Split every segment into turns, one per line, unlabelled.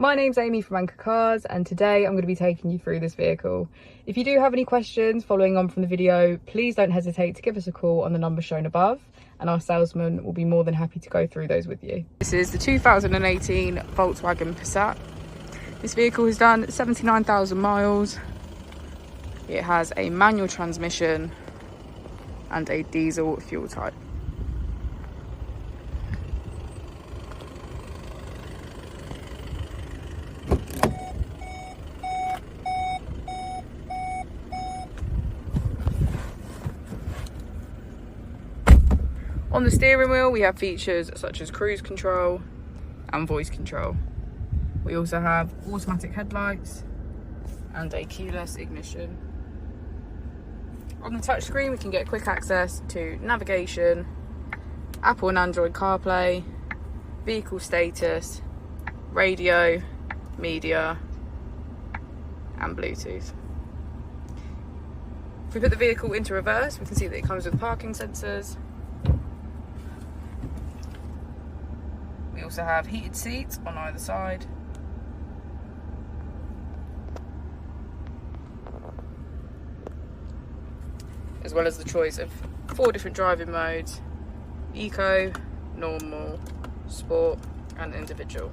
My name's Amy from Anchor Cars, and today I'm going to be taking you through this vehicle. If you do have any questions following on from the video, please don't hesitate to give us a call on the number shown above, and our salesman will be more than happy to go through those with you. This is the 2018 Volkswagen Passat. This vehicle has done 79,000 miles. It has a manual transmission and a diesel fuel type. On the steering wheel, we have features such as cruise control and voice control. We also have automatic headlights and a keyless ignition. On the touchscreen, we can get quick access to navigation, Apple and Android CarPlay, vehicle status, radio, media, and Bluetooth. If we put the vehicle into reverse, we can see that it comes with parking sensors. We also have heated seats on either side. As well as the choice of 4 different driving modes: eco, normal, sport, and individual.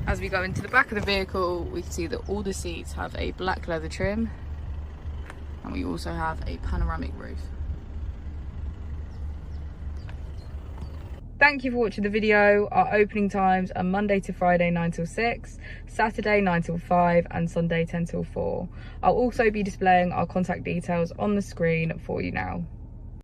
As we go into the back of the vehicle, we can see that all the seats have a black leather trim. And we also have a panoramic roof. Thank you for watching the video. Our opening times are Monday to Friday 9 till 6, Saturday 9 till 5, and Sunday 10 till 4. I'll also be displaying our contact details on the screen for you now.